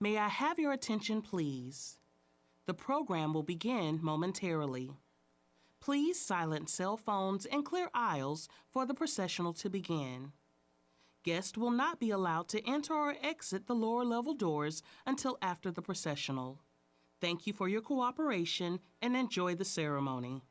May I have your attention, please? The program will begin momentarily. Please silence cell phones and clear aisles for the processional to begin. Guests will not be allowed to enter or exit the lower level doors until after the processional. Thank you for your cooperation and enjoy the ceremony.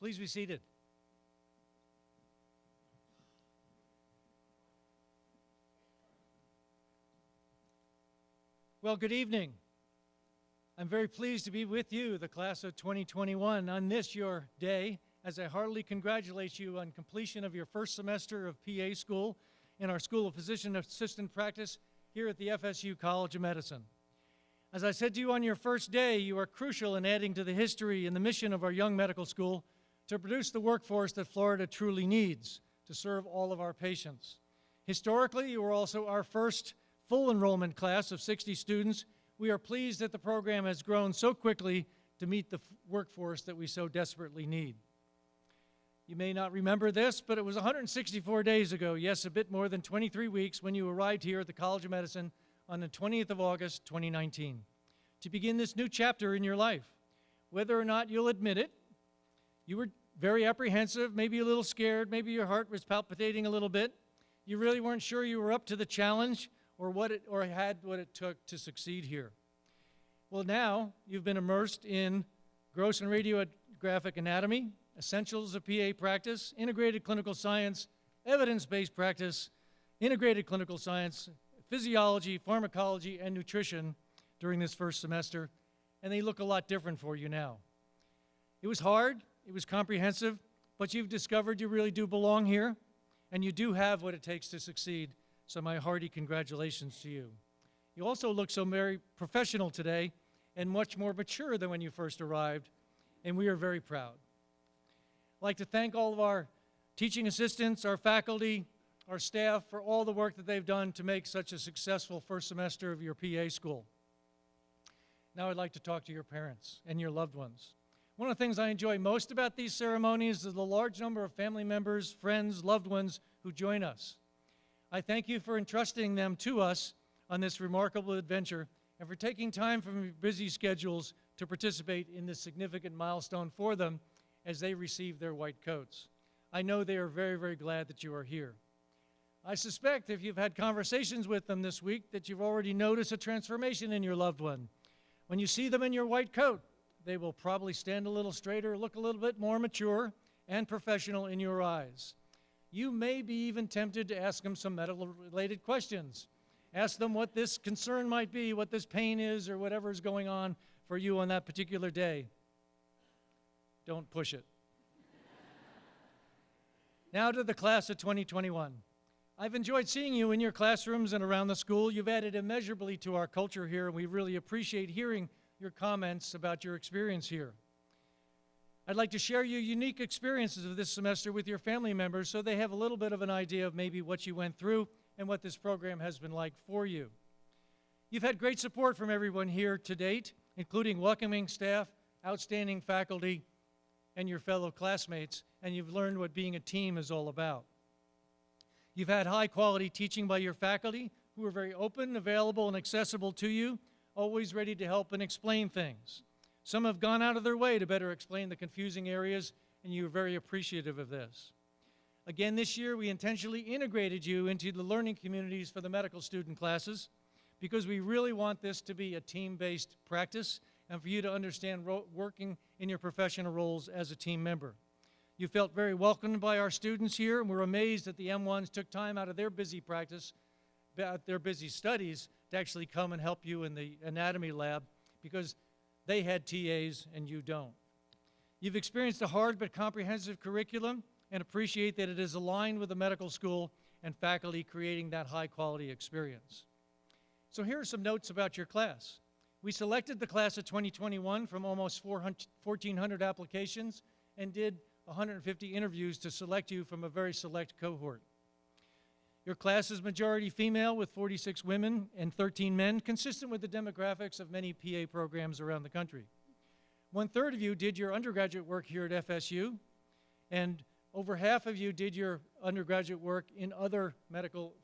Please be seated. Well, good evening. I'm very pleased to be with you, the class of 2021, on this, your day, as I heartily congratulate you on completion of your first semester of PA school in our School of Physician Assistant Practice here at the FSU College of Medicine. As I said to you on your first day, you are crucial in adding to the history and the mission of our young medical school to produce the workforce that Florida truly needs to serve all of our patients. Historically, you were also our first full enrollment class of 60 students. We are pleased that the program has grown so quickly to meet the workforce that we so desperately need. You may not remember this, but it was 164 days ago, yes, a bit more than 23 weeks, when you arrived here at the College of Medicine on the 20th of August, 2019, to begin this new chapter in your life. Whether or not you'll admit it, you were very apprehensive, maybe a little scared, maybe your heart was palpitating a little bit. You really weren't sure you were up to the challenge or had what it took to succeed here. Well, now you've been immersed in gross and radiographic anatomy, essentials of PA practice, integrated clinical science, evidence-based practice, integrated clinical science, physiology, pharmacology, and nutrition during this first semester, and they look a lot different for you now. It was hard, it was comprehensive, but you've discovered you really do belong here, and you do have what it takes to succeed. So my hearty congratulations to you. You also look so very professional today and much more mature than when you first arrived, and we are very proud. I'd like to thank all of our teaching assistants, our faculty, our staff for all the work that they've done to make such a successful first semester of your PA school. Now I'd like to talk to your parents and your loved ones. One of the things I enjoy most about these ceremonies is the large number of family members, friends, loved ones who join us. I thank you for entrusting them to us on this remarkable adventure and for taking time from your busy schedules to participate in this significant milestone for them as they receive their white coats. I know they are very, very glad that you are here. I suspect if you've had conversations with them this week that you've already noticed a transformation in your loved one. When you see them in your white coat, they will probably stand a little straighter, look a little bit more mature and professional in your eyes. You may be even tempted to ask them some medical-related questions. Ask them what this concern might be, what this pain is, or whatever is going on for you on that particular day. Don't push it. Now to the class of 2021. I've enjoyed seeing you in your classrooms and around the school. You've added immeasurably to our culture here, and we really appreciate hearing your comments about your experience here. I'd like to share your unique experiences of this semester with your family members so they have a little bit of an idea of maybe what you went through and what this program has been like for you. You've had great support from everyone here to date, including welcoming staff, outstanding faculty, and your fellow classmates, and you've learned what being a team is all about. You've had high-quality teaching by your faculty who are very open, available, and accessible to you, always ready to help and explain things. Some have gone out of their way to better explain the confusing areas, and you're very appreciative of this. Again, this year, we intentionally integrated you into the learning communities for the medical student classes because we really want this to be a team-based practice and for you to understand working in your professional roles as a team member. You felt very welcomed by our students here, and we're amazed that the M1s took time out of their busy practice, their busy studies, to actually come and help you in the anatomy lab because they had TAs and you don't. You've experienced a hard but comprehensive curriculum and appreciate that it is aligned with the medical school and faculty creating that high-quality experience. So here are some notes about your class. We selected the class of 2021 from almost 1,400 applications and did 150 interviews to select you from a very select cohort. Your class is majority female with 46 women and 13 men, consistent with the demographics of many PA programs around the country. 1/3 of you did your undergraduate work here at FSU, and over half of you did your undergraduate work in other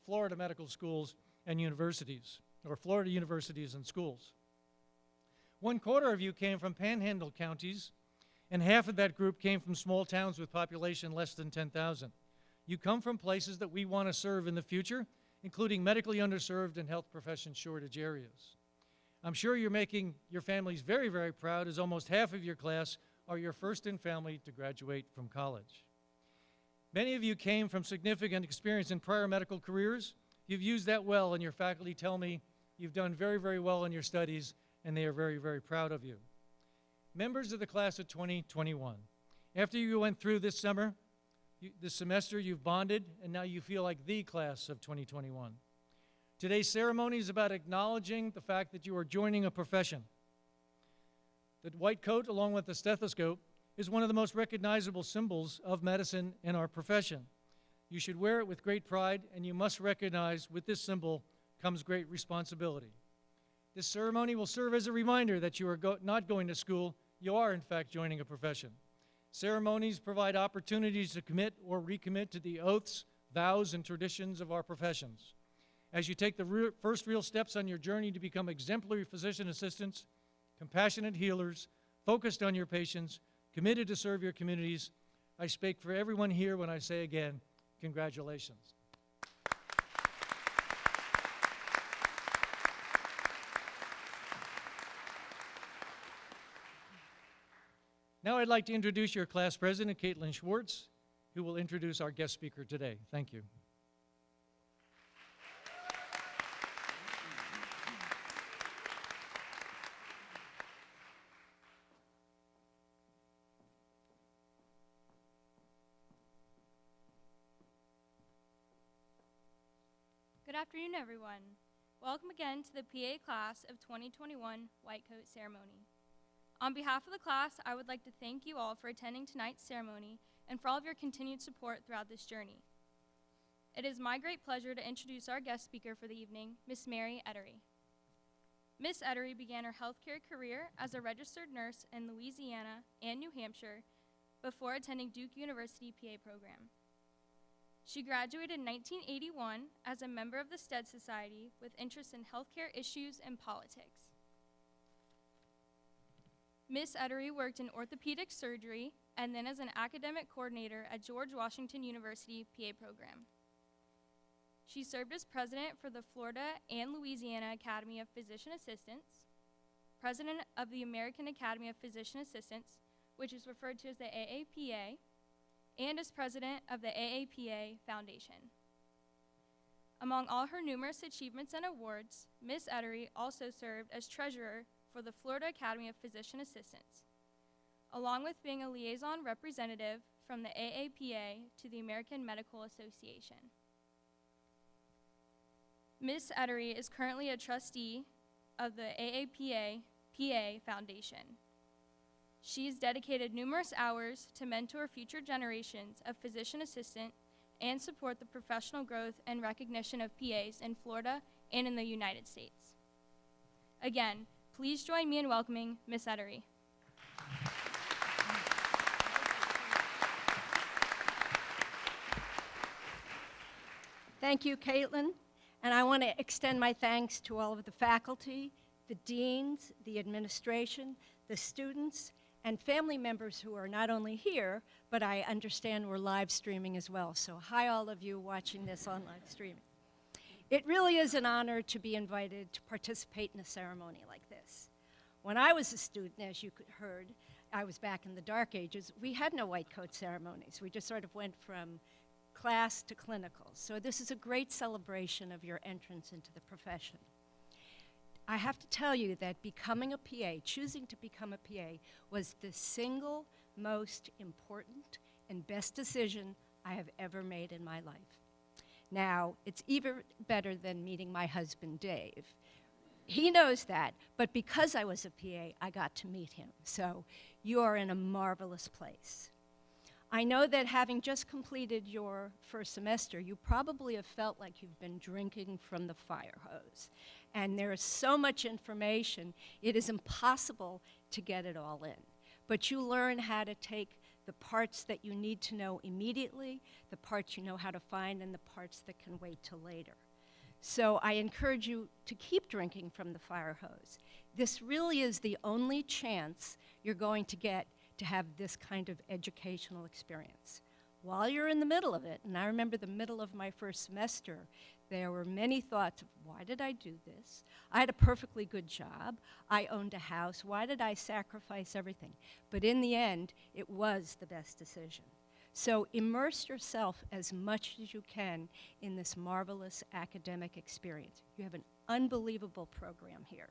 Florida medical schools and universities, or Florida universities and schools. 1/4 of you came from panhandle counties, and half of that group came from small towns with population less than 10,000. You come from places that we want to serve in the future, including medically underserved and health profession shortage areas. I'm sure you're making your families very, very proud, as almost half of your class are your first in family to graduate from college. Many of you came from significant experience in prior medical careers. You've used that well, and your faculty tell me you've done very, very well in your studies, and they are very, very proud of you. Members of the class of 2021, after you went through this semester, you've bonded, and now you feel like the class of 2021. Today's ceremony is about acknowledging the fact that you are joining a profession. The white coat, along with the stethoscope, is one of the most recognizable symbols of medicine in our profession. You should wear it with great pride, and you must recognize with this symbol comes great responsibility. This ceremony will serve as a reminder that you are not going to school, you are in fact joining a profession. Ceremonies provide opportunities to commit or recommit to the oaths, vows, and traditions of our professions. As you take the first real steps on your journey to become exemplary physician assistants, compassionate healers, focused on your patients, committed to serve your communities, I speak for everyone here when I say again, congratulations. Now I'd like to introduce your class president, Caitlin Schwartz, who will introduce our guest speaker today. Thank you. Good afternoon, everyone. Welcome again to the PA class of 2021 White Coat Ceremony. On behalf of the class, I would like to thank you all for attending tonight's ceremony and for all of your continued support throughout this journey. It is my great pleasure to introduce our guest speaker for the evening, Miss Mary Ettery. Miss Ettery began her healthcare career as a registered nurse in Louisiana and New Hampshire before attending Duke University PA program. She graduated in 1981 as a member of the Stead Society with interest in healthcare issues and politics. Miss Ettery worked in orthopedic surgery and then as an academic coordinator at George Washington University PA program. She served as president for the Florida and Louisiana Academy of Physician Assistants, president of the American Academy of Physician Assistants, which is referred to as the AAPA, and as president of the AAPA Foundation. Among all her numerous achievements and awards, Miss Ettery also served as treasurer for the Florida Academy of Physician Assistants, along with being a liaison representative from the AAPA to the American Medical Association. Miss Ettery is currently a trustee of the AAPA PA Foundation. She's dedicated numerous hours to mentor future generations of physician assistants and support the professional growth and recognition of PAs in Florida and in the United States. Again, please join me in welcoming Miss Ettery. Thank you, Caitlin. And I want to extend my thanks to all of the faculty, the deans, the administration, the students, and family members who are not only here, but I understand we're live streaming as well. So hi, all of you watching this on live streaming. It really is an honor to be invited to participate in a ceremony like this. When I was a student, as you heard, I was back in the dark ages, we had no white coat ceremonies. We just sort of went from class to clinicals. So this is a great celebration of your entrance into the profession. I have to tell you that becoming a PA, choosing to become a PA, was the single most important and best decision I have ever made in my life. Now, it's even better than meeting my husband, Dave. He knows that, but because I was a PA, I got to meet him. So you are in a marvelous place. I know that having just completed your first semester, you probably have felt like you've been drinking from the fire hose. And there is so much information, it is impossible to get it all in. But you learn how to take the parts that you need to know immediately, the parts you know how to find, and the parts that can wait till later. So I encourage you to keep drinking from the fire hose. This really is the only chance you're going to get to have this kind of educational experience. while you're in the middle of it, and I remember the middle of my first semester, there were many thoughts of, why did I do this? I had a perfectly good job. I owned a house. Why did I sacrifice everything? But in the end, it was the best decision. So immerse yourself as much as you can in this marvelous academic experience. You have an unbelievable program here.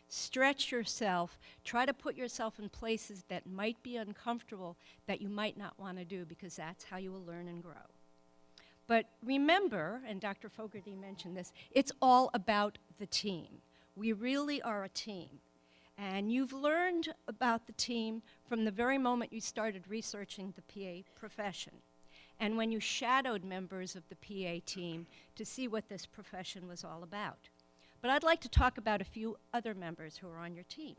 Stretch yourself. Try to put yourself in places that might be uncomfortable, that you might not want to do, because that's how you will learn and grow. But remember, and Dr. Fogarty mentioned this, it's all about the team. We really are a team. And you've learned about the team from the very moment you started researching the PA profession, and when you shadowed members of the PA team to see what this profession was all about. But I'd like to talk about a few other members who are on your team.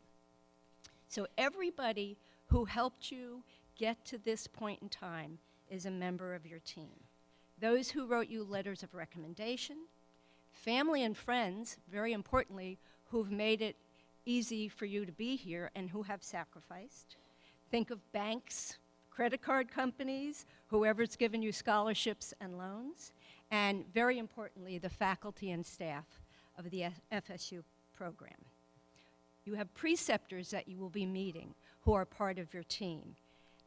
So everybody who helped you get to this point in time is a member of your team. Those who wrote you letters of recommendation, family and friends, very importantly, who've made it easy for you to be here and who have sacrificed. Think of banks, credit card companies, whoever's given you scholarships and loans, and very importantly, the faculty and staff of the FSU program. You have preceptors that you will be meeting who are part of your team.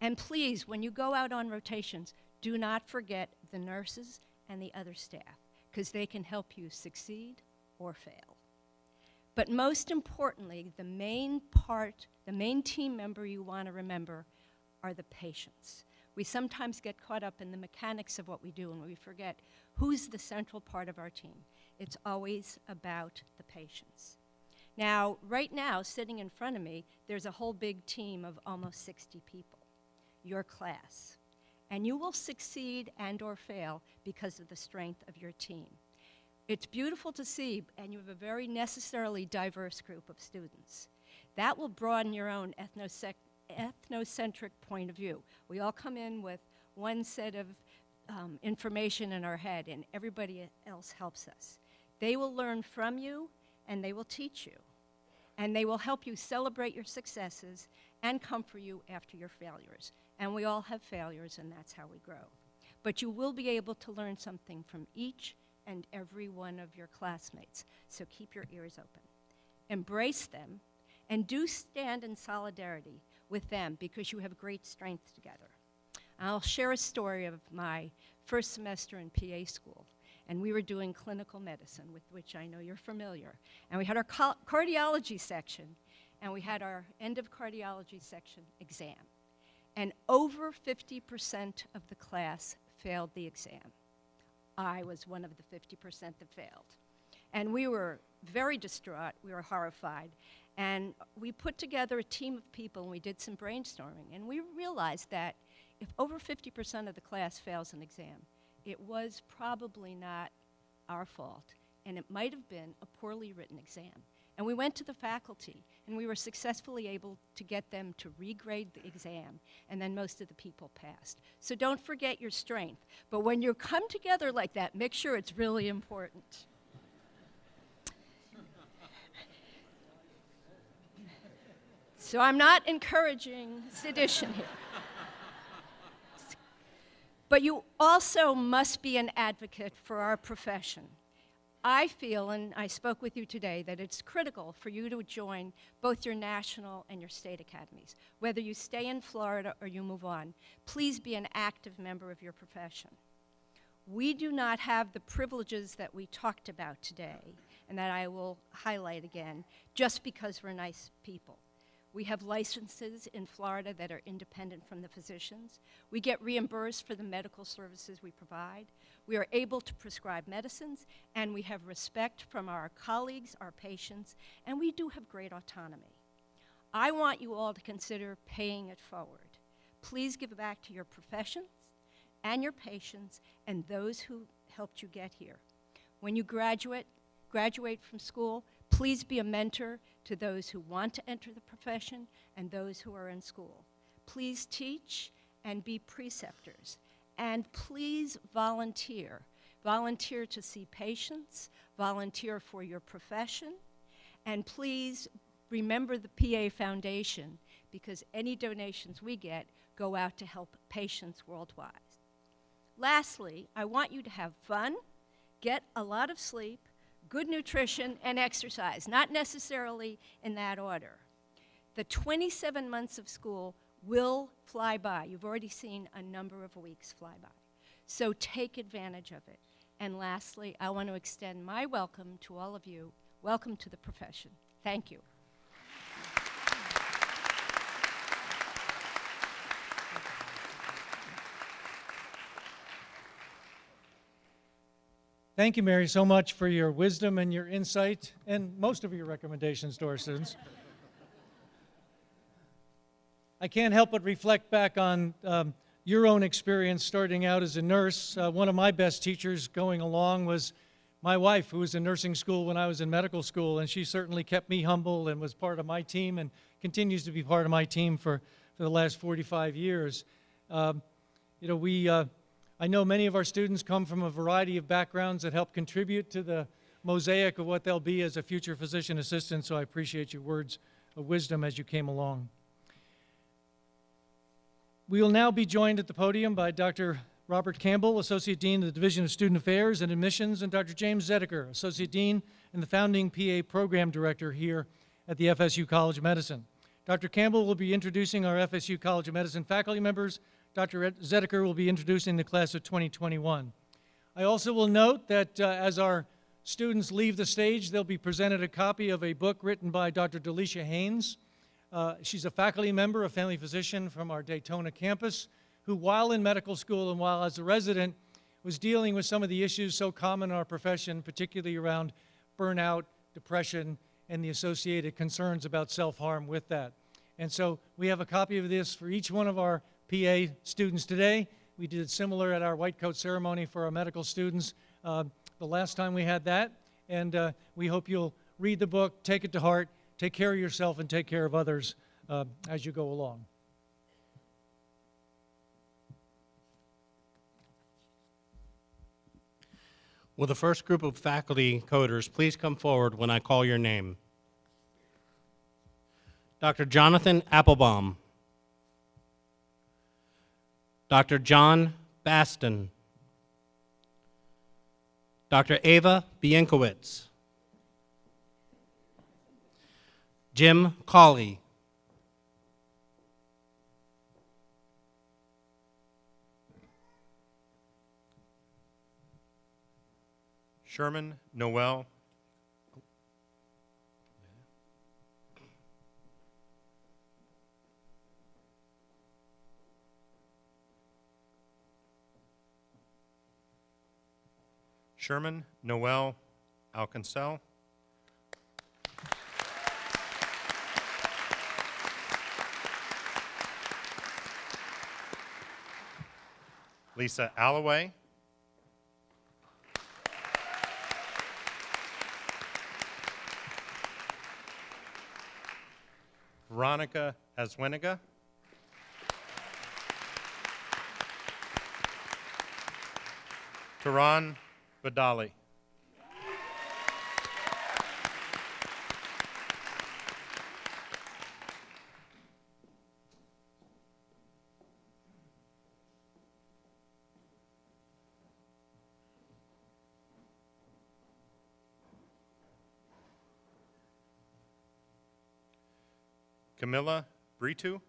And please, when you go out on rotations, do not forget the nurses and the other staff, because they can help you succeed or fail. But most importantly, the main team member you want to remember are the patients. We sometimes get caught up in the mechanics of what we do and we forget who's the central part of our team. It's always about the patients. Now, right now, sitting in front of me, there's a whole big team of almost 60 people, your class. And you will succeed and or fail because of the strength of your team. It's beautiful to see, and you have a very necessarily diverse group of students. That will broaden your own ethnocentric point of view. We all come in with one set of information in our head, and everybody else helps us. They will learn from you, and they will teach you. And they will help you celebrate your successes and comfort you after your failures. And we all have failures, and that's how we grow. But you will be able to learn something from each and every one of your classmates. So keep your ears open. Embrace them, and do stand in solidarity with them, because you have great strength together. I'll share a story of my first semester in PA school. And we were doing clinical medicine, with which I know you're familiar. And we had our cardiology section, and we had our end of cardiology section exam. And over 50% of the class failed the exam. I was one of the 50% that failed. And we were very distraught, we were horrified. And we put together a team of people and we did some brainstorming. And we realized that if over 50% of the class fails an exam, it was probably not our fault, and it might have been a poorly written exam. And we went to the faculty, and we were successfully able to get them to regrade the exam, and then most of the people passed. So don't forget your strength. But when you come together like that, make sure it's really important. So I'm not encouraging sedition here. But you also must be an advocate for our profession. I feel, and I spoke with you today, that it's critical for you to join both your national and your state academies. Whether you stay in Florida or you move on, please be an active member of your profession. We do not have the privileges that we talked about today, and that I will highlight again, just because we're nice people. We have licenses in Florida that are independent from the physicians. We get reimbursed for the medical services we provide. We are able to prescribe medicines, and we have respect from our colleagues, our patients, and we do have great autonomy. I want you all to consider paying it forward. Please give back to your professions and your patients and those who helped you get here. When you graduate from school, please be a mentor to those who want to enter the profession and those who are in school. Please teach and be preceptors. And please volunteer. Volunteer to see patients, volunteer for your profession, and please remember the PA Foundation, because any donations we get go out to help patients worldwide. Lastly, I want you to have fun, get a lot of sleep, good nutrition, and exercise, not necessarily in that order. The 27 months of school will fly by. You've already seen a number of weeks fly by. So take advantage of it. And lastly, I want to extend my welcome to all of you. Welcome to the profession. Thank you. Thank you, Mary, so much for your wisdom and your insight and most of your recommendations to our students. I can't help but reflect back on your own experience starting out as a nurse. One of my best teachers going along was my wife, who was in nursing school when I was in medical school, and she certainly kept me humble and was part of my team and continues to be part of my team for the last 45 years. I know many of our students come from a variety of backgrounds that help contribute to the mosaic of what they'll be as a future physician assistant, so I appreciate your words of wisdom as you came along. We will now be joined at the podium by Dr. Robert Campbell, Associate Dean of the Division of Student Affairs and Admissions, and Dr. James Zedeker, Associate Dean and the founding PA Program Director here at the FSU College of Medicine. Dr. Campbell will be introducing our FSU College of Medicine faculty members. Dr. Zedeker will be introducing the class of 2021. I also will note that as our students leave the stage, they'll be presented a copy of a book written by Dr. Delisha Haynes. She's a faculty member, a family physician from our Daytona campus, who while in medical school and while as a resident was dealing with some of the issues so common in our profession, particularly around burnout, depression, and the associated concerns about self-harm with that. And so we have a copy of this for each one of our PA students today. We did similar at our white coat ceremony for our medical students the last time we had that. And we hope you'll read the book, take it to heart, take care of yourself, and take care of others as you go along. Will the first group of faculty coders please come forward when I call your name? Dr. Jonathan Applebaum. Dr. John Baston. Dr. Ava Bienkowitz. Jim Cawley. Sherman Noel. Sherman Noel Alcancel. Lisa Alloway. Veronica Asweniga. Taran Badali. Camilla Britu.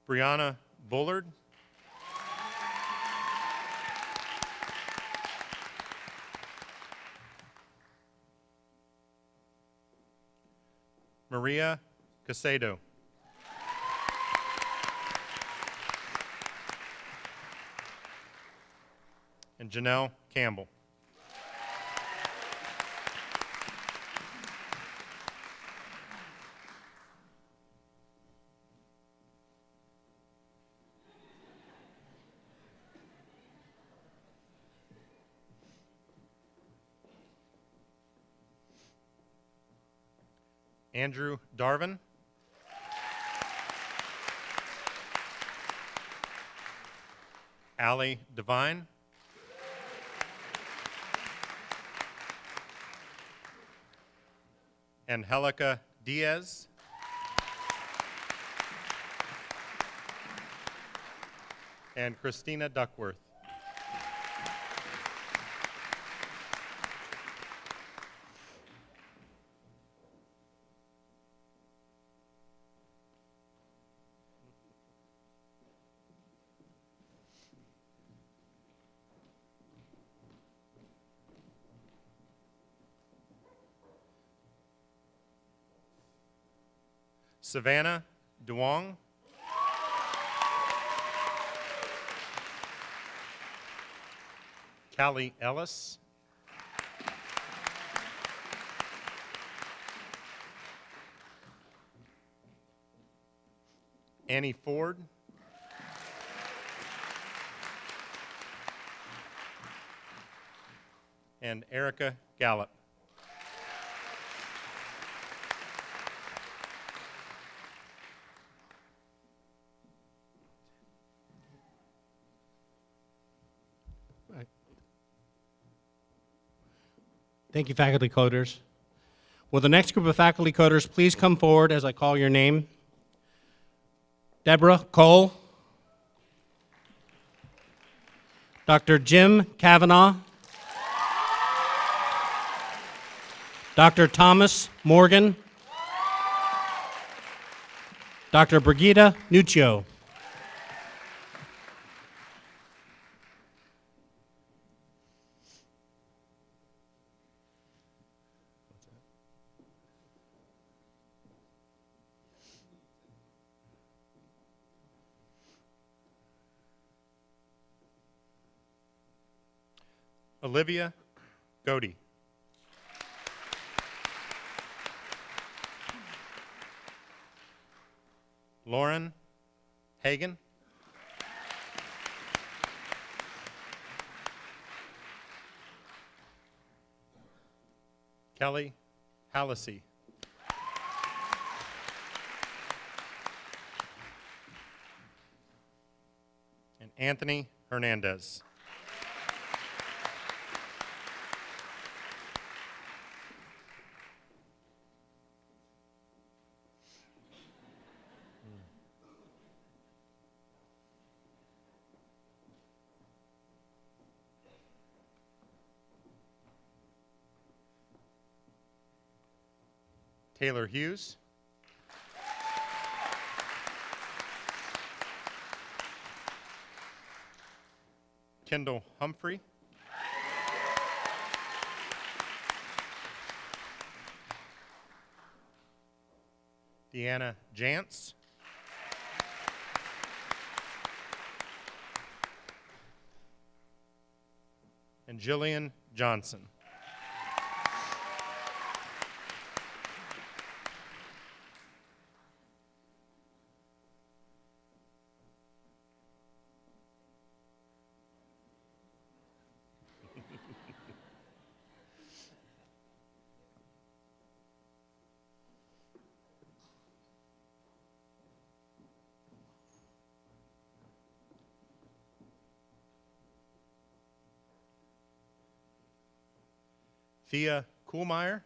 Brianna Bullard. Maria Casedo. And Janelle Campbell. Andrew Darvin. Allie Devine. Angelica Diaz. And Christina Duckworth. Savannah Duong. Callie Ellis. Annie Ford. And Erica Gallup. Thank you, faculty coders. Will the next group of faculty coders please come forward as I call your name? Deborah Cole. Dr. Jim Kavanaugh. Dr. Thomas Morgan. Dr. Brigitte Nuccio. Olivia Godey. Lauren Hagan. Kelly Hallisey. And Anthony Hernandez. Taylor Hughes. Kendall Humphrey. Deanna Jantz. And Jillian Johnson. Thea Kuhlmeyer.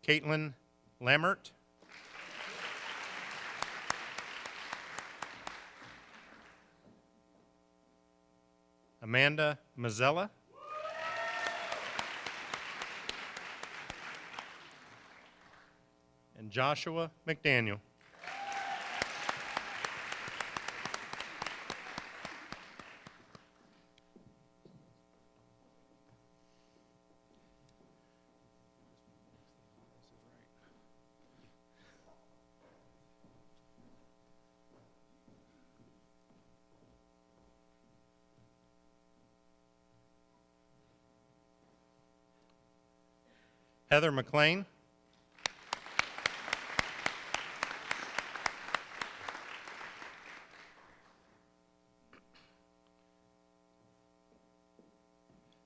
Caitlin Lammert. Amanda Mazzella. And Joshua McDaniel. Heather McLean.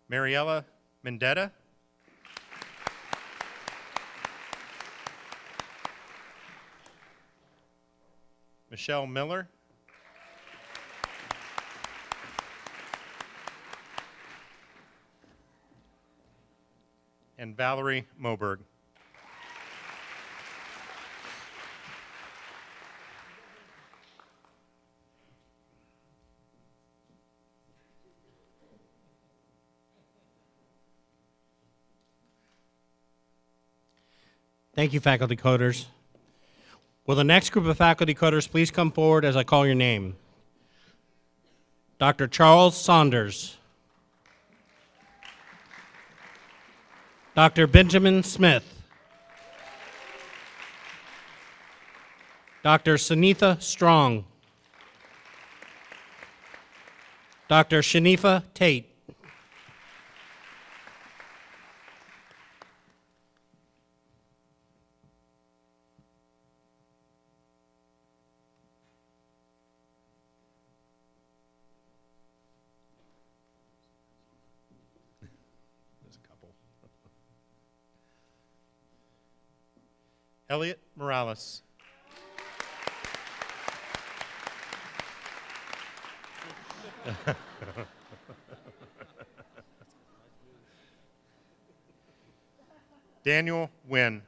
Mariella Mendetta. Michelle Miller. and Valerie Moberg. Thank you, faculty coders. Will the next group of faculty coders please come forward as I call your name? Dr. Charles Saunders. Dr. Benjamin Smith. Dr. Sunitha Strong. Dr. Shanifa Tate. There's a couple. Elliot Morales. Daniel Wynn.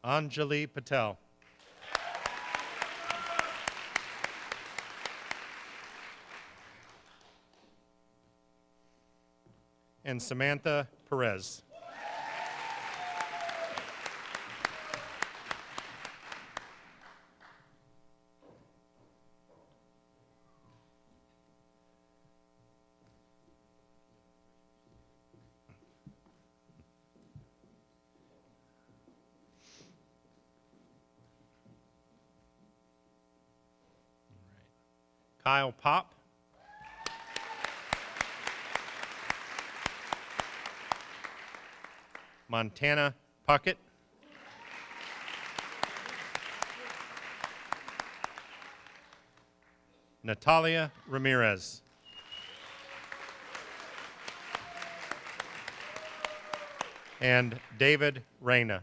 Anjali Patel. And Samantha Perez. Kyle Pop. Montana Puckett. Natalia Ramirez. And David Reyna.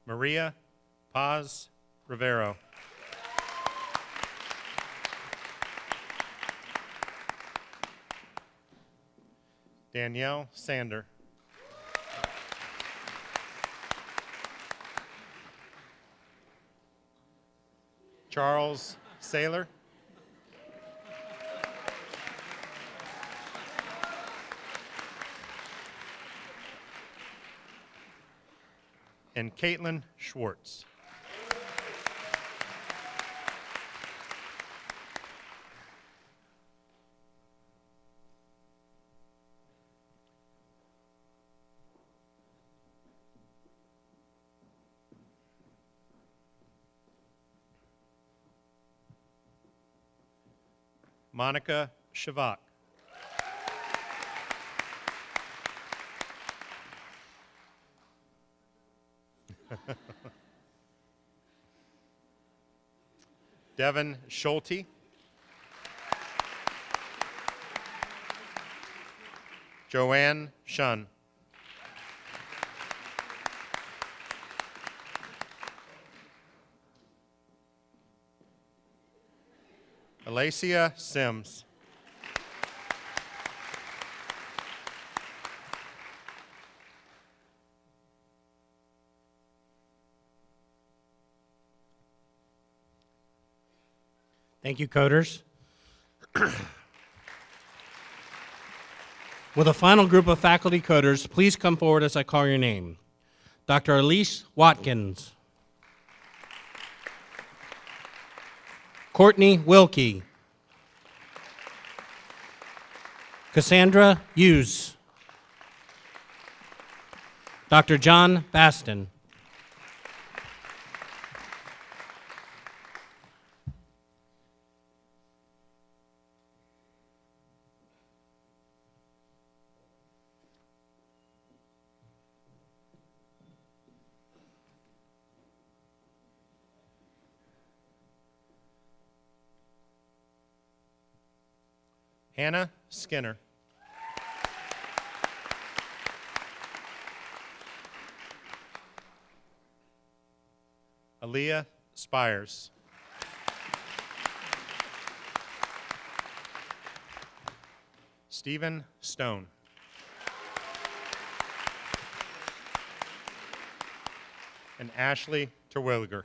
Maria Paz Rivero. Danielle Sander. Charles Saylor. And Caitlin Schwartz. Monica Shavak. Devin Schulte. Joanne Shun. Alacia Sims. Thank you, coders. Will the final group of faculty coders please come forward as I call your name? Dr. Elise Watkins. Courtney Wilkie. Cassandra Hughes. Dr. John Baston. Hannah Skinner. Aaliyah Spires. Stephen Stone. And Ashley Terwilliger.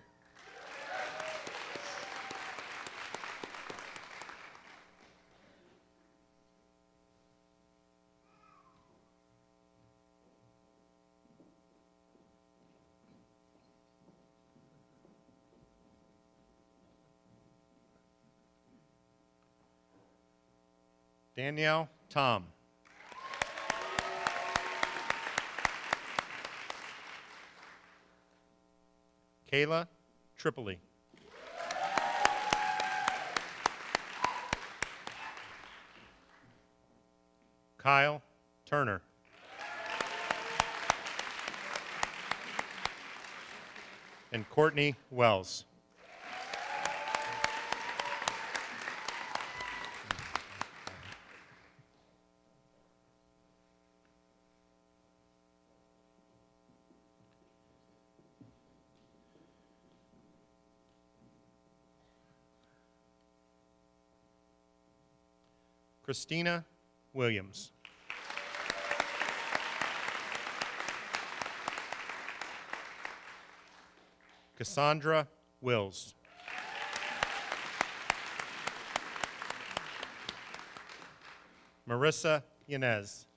Danielle Tom. Kayla Tripoli. Kyle Turner. And Courtney Wells. Christina Williams. Cassandra Wills. Marissa Yanez.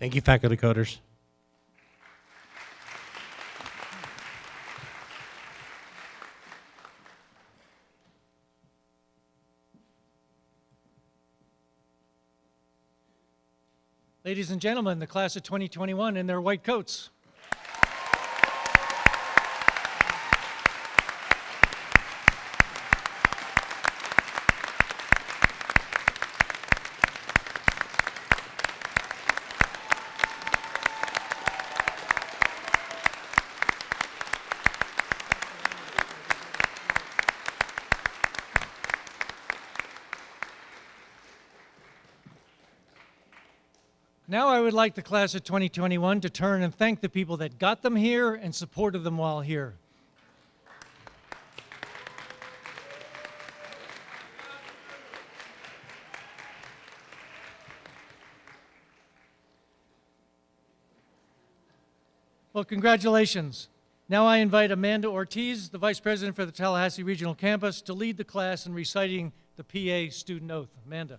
Thank you, faculty coders. Ladies and gentlemen, the class of 2021 in their white coats. Now I would like the class of 2021 to turn and thank the people that got them here and supported them while here. Well, congratulations. Now I invite Amanda Ortiz, the Vice President for the Tallahassee Regional Campus, to lead the class in reciting the PA student oath. Amanda.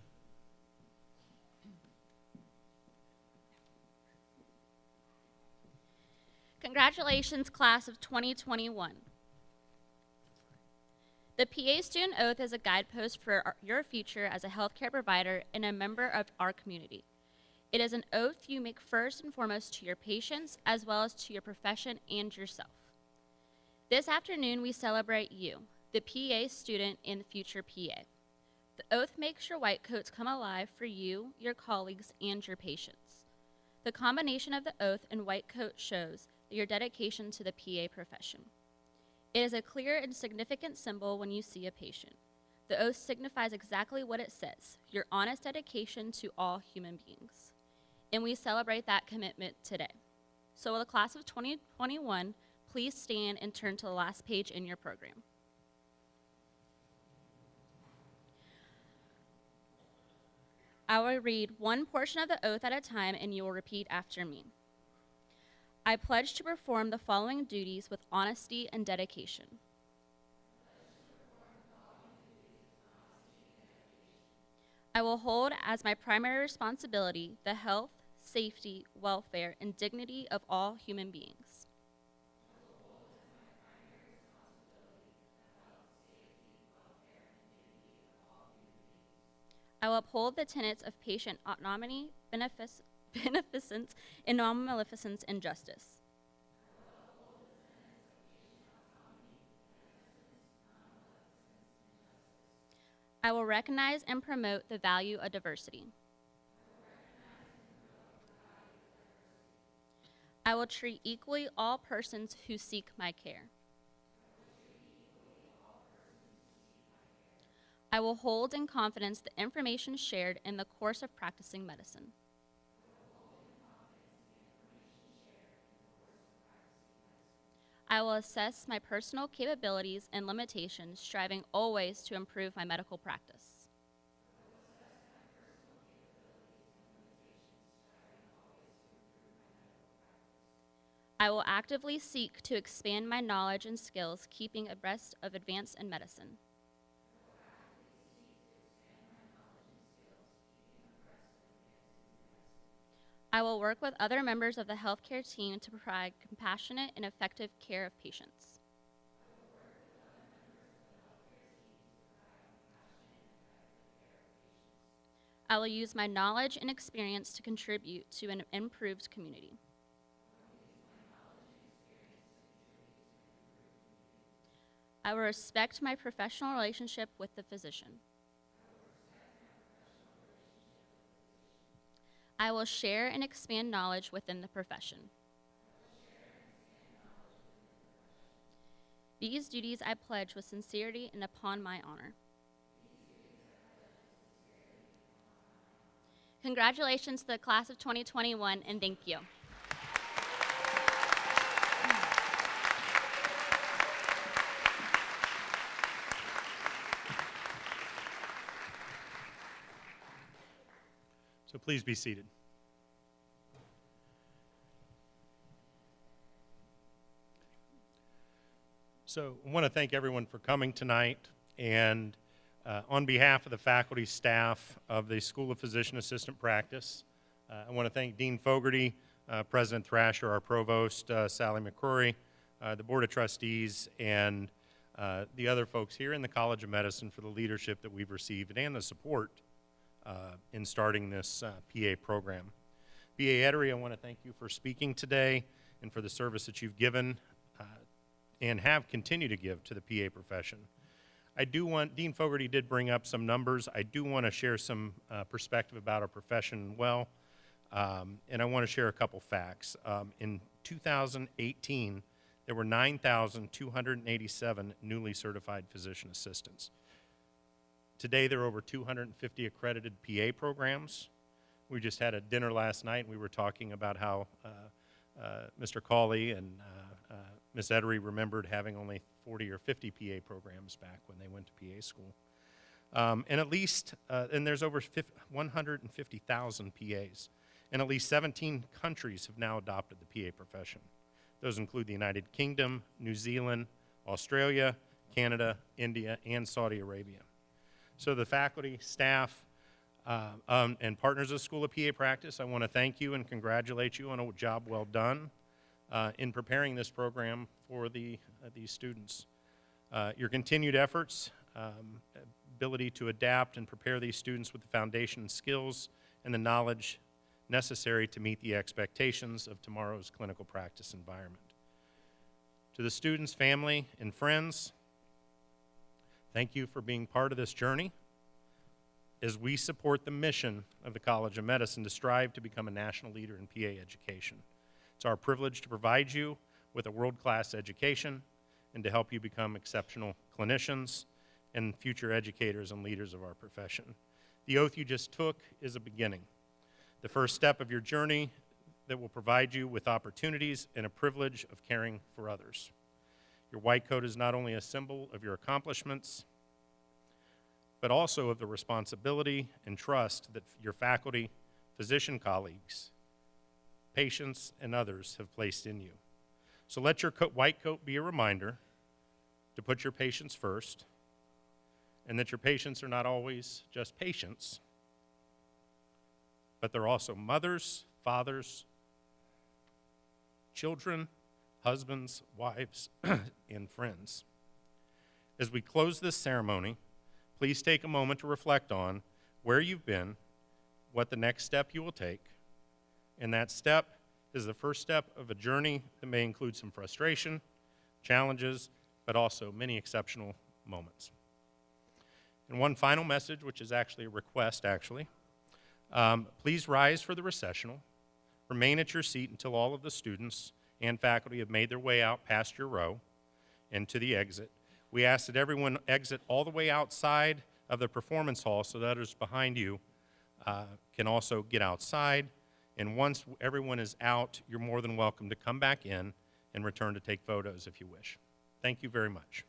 Congratulations, class of 2021. The PA Student Oath is a guidepost for your future as a healthcare provider and a member of our community. It is an oath you make first and foremost to your patients as well as to your profession and yourself. This afternoon, we celebrate you, the PA student and the future PA. The oath makes your white coats come alive for you, your colleagues, and your patients. The combination of the oath and white coat shows your dedication to the PA profession. It is a clear and significant symbol when you see a patient. The oath signifies exactly what it says, your honest dedication to all human beings. And we celebrate that commitment today. So will the class of 2021 please stand and turn to the last page in your program. I will read one portion of the oath at a time and you will repeat after me. I pledge to perform the following duties with honesty and dedication. I will hold as my primary responsibility the health, safety, welfare, and dignity of all human beings. I will uphold the tenets of patient autonomy, beneficence, and non-maleficence and justice. I will recognize and promote the value of diversity. I will treat equally all persons who seek my care. I will hold in confidence the information shared in the course of practicing medicine. I will assess my personal capabilities and limitations, striving always to improve my medical practice. I will actively seek to expand my knowledge and skills, keeping abreast of advances in medicine. I will work with other members of the healthcare team to provide compassionate and effective care of patients. I will use my knowledge and experience to contribute to an improved community. I will respect my professional relationship with the physician. I will share and expand knowledge within the profession. These duties I pledge with sincerity and upon my honor. Congratulations to the class of 2021, and thank you. So please be seated. So I want to thank everyone for coming tonight, and on behalf of the faculty staff of the School of Physician Assistant Practice, I want to thank Dean Fogarty, President Thrasher, our provost, Sally McCrory, the Board of Trustees, and the other folks here in the College of Medicine for the leadership that we've received and the support in starting this PA program. B.A. Edery, I want to thank you for speaking today and for the service that you've given and have continued to give to the PA profession. Dean Fogarty did bring up some numbers. I do want to share some perspective about our profession well, and I want to share a couple facts. In 2018, there were 9,287 newly certified physician assistants. Today, there are over 250 accredited PA programs. We just had a dinner last night, and we were talking about how Mr. Cawley and Ms. Edery remembered having only 40 or 50 PA programs back when they went to PA school. And there's over 150,000 PAs, and at least 17 countries have now adopted the PA profession. Those include the United Kingdom, New Zealand, Australia, Canada, India, and Saudi Arabia. So the faculty, staff, and partners of the School of PA Practice, I want to thank you and congratulate you on a job well done in preparing this program for these students. Your continued efforts, ability to adapt and prepare these students with the foundation and skills and the knowledge necessary to meet the expectations of tomorrow's clinical practice environment. To the students, family, and friends, thank you for being part of this journey as we support the mission of the College of Medicine to strive to become a national leader in PA education. It's our privilege to provide you with a world-class education and to help you become exceptional clinicians and future educators and leaders of our profession. The oath you just took is a beginning, the first step of your journey that will provide you with opportunities and a privilege of caring for others. Your white coat is not only a symbol of your accomplishments, but also of the responsibility and trust that your faculty, physician colleagues, patients, and others have placed in you. So let your white coat be a reminder to put your patients first, and that your patients are not always just patients, but they're also mothers, fathers, children, husbands, wives, and friends. As we close this ceremony, please take a moment to reflect on where you've been, what the next step you will take, and that step is the first step of a journey that may include some frustration, challenges, but also many exceptional moments. And one final message, which is actually a request, actually. Please rise for the recessional. Remain at your seat until all of the students and faculty have made their way out past your row and to the exit. We ask that everyone exit all the way outside of the performance hall so that others behind you can also get outside. And once everyone is out, you're more than welcome to come back in and return to take photos if you wish. Thank you very much.